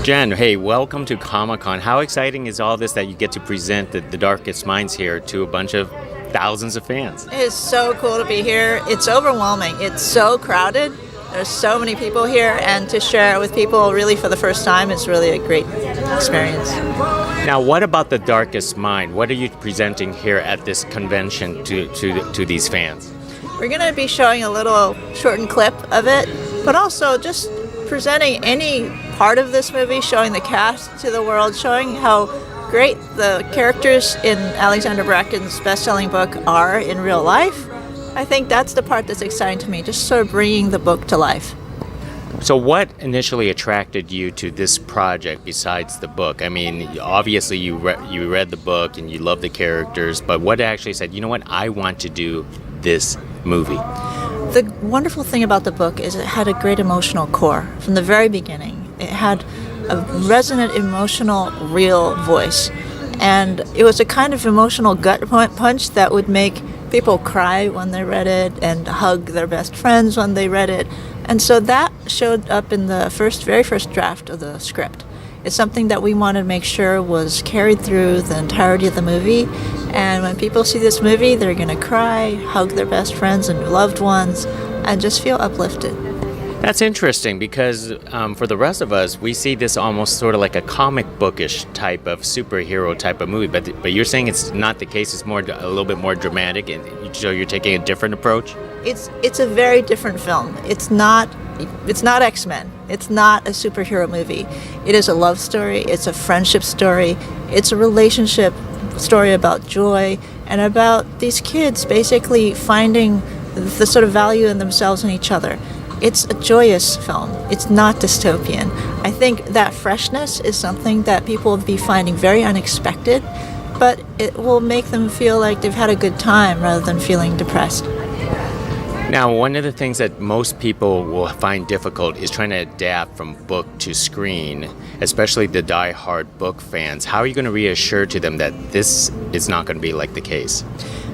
Jen, hey, welcome to Comic-Con. How exciting is all this that you get to present the Darkest Minds here to a bunch of thousands of fans? It is so cool to be here. It's overwhelming. It's so crowded. There's so many people here, and to share it with people really for the first time is really a great experience. Now, what about the Darkest Mind? What are you presenting here at this convention to these fans? We're going to be showing a little shortened clip of it, but also just presenting any part of this movie, showing the cast to the world, showing how great the characters in Alexander Bracken's best-selling book are in real life. I think that's the part that's exciting to me, just sort of bringing the book to life. So what initially attracted you to this project besides the book? I mean, obviously you read the book and you love the characters, but what actually said, you know what, I want to do this movie? The wonderful thing about the book is it had a great emotional core from the very beginning. It had a resonant, emotional, real voice. And it was a kind of emotional gut punch that would make people cry when they read it and hug their best friends when they read it. And so that showed up in the very first draft of the script. It's something that we wanted to make sure was carried through the entirety of the movie. And when people see this movie, they're going to cry, hug their best friends and loved ones, and just feel uplifted. That's interesting because for the rest of us, we see this almost sort of like a comic bookish type of superhero type of movie. But you're saying it's not the case. It's a little bit more dramatic, and so you're taking a different approach. It's a very different film. It's not X-Men. It's not a superhero movie. It is a love story. It's a friendship story. It's a relationship story about joy and about these kids basically finding the sort of value in themselves and each other. It's a joyous film. It's not dystopian. I think that freshness is something that people will be finding very unexpected, but it will make them feel like they've had a good time rather than feeling depressed. Now, one of the things that most people will find difficult is trying to adapt from book to screen, especially the die-hard book fans. How are you going to reassure to them that this is not going to be like the case?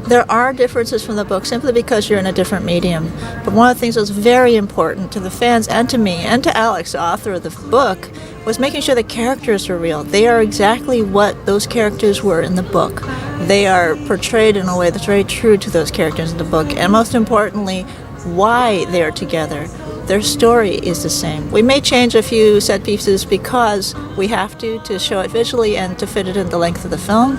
There are differences from the book simply because you're in a different medium. But one of the things that was very important to the fans and to me and to Alex, the author of the book, was making sure the characters were real. They are exactly what those characters were in the book. They are portrayed in a way that's very true to those characters in the book. And most importantly, why they are together. Their story is the same. We may change a few set pieces because we have to show it visually and to fit it in the length of the film.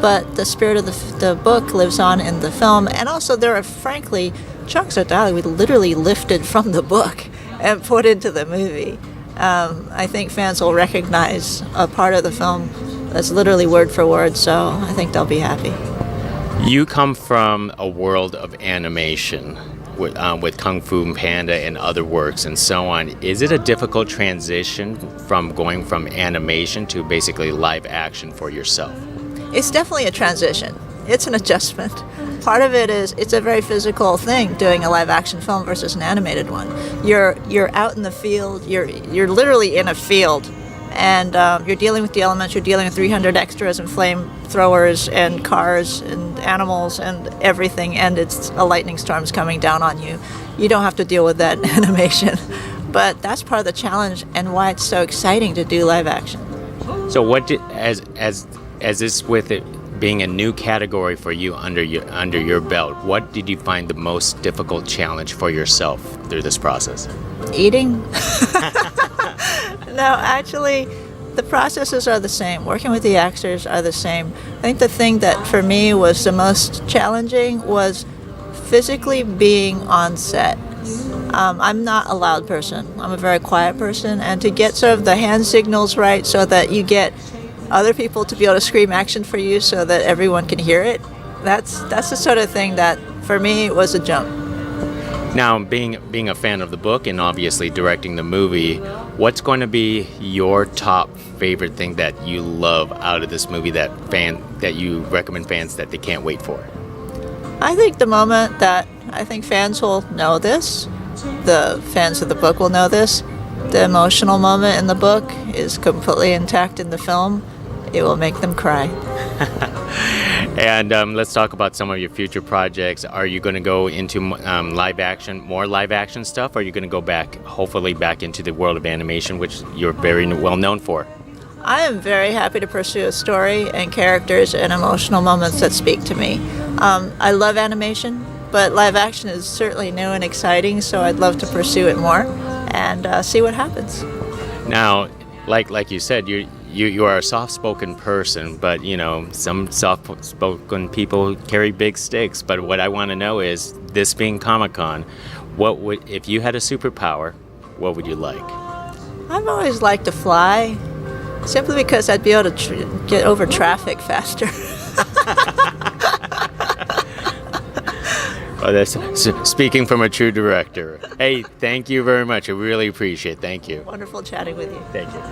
But the spirit of the book lives on in the film. And also there are, frankly, chunks of dialogue we literally lifted from the book and put into the movie. I think fans will recognize a part of the film that's literally word for word, so I think they'll be happy. You come from a world of animation with Kung Fu Panda and other works and so on. Is it a difficult transition from going from animation to basically live action for yourself? It's definitely a transition. It's an adjustment. Part of it is it's a very physical thing doing a live action film versus an animated one. You're out in the field. You're literally in a field, and you're dealing with the elements. You're dealing with 300 extras and flamethrowers and cars and animals and everything. And it's a lightning storm's coming down on you. You don't have to deal with that in animation, but that's part of the challenge and why it's so exciting to do live action. So what did as this with it being a new category for you under your belt, what did you find the most difficult challenge for yourself through this process? Eating? No, actually, the processes are the same. Working with the actors are the same. I think the thing that for me was the most challenging was physically being on set. I'm not a loud person. I'm a very quiet person, and to get sort of the hand signals right so that you get other people to be able to scream action for you so that everyone can hear it, that's the sort of thing that for me was a jump. Now, being a fan of the book and obviously directing the movie, what's going to be your top favorite thing that you love out of this movie that you recommend fans that they can't wait for? I think the moment that I think fans will know this, the fans of the book will know this, the emotional moment in the book is completely intact in the film. It will make them cry. And let's talk about some of your future projects. Are you going to go into more live action stuff? Or are you going to go back, hopefully back into the world of animation, which you're very well known for? I am very happy to pursue a story and characters and emotional moments that speak to me. I love animation, but live action is certainly new and exciting, so I'd love to pursue it more and see what happens. Now, like you said, you are a soft-spoken person, but some soft-spoken people carry big sticks. But what I want to know is, this being Comic-Con, if you had a superpower, what would you like? I've always liked to fly, simply because I'd be able to get over traffic faster. Oh, that's speaking from a true director. Hey, thank you very much. I really appreciate it. Thank you. Wonderful chatting with you. Thank you.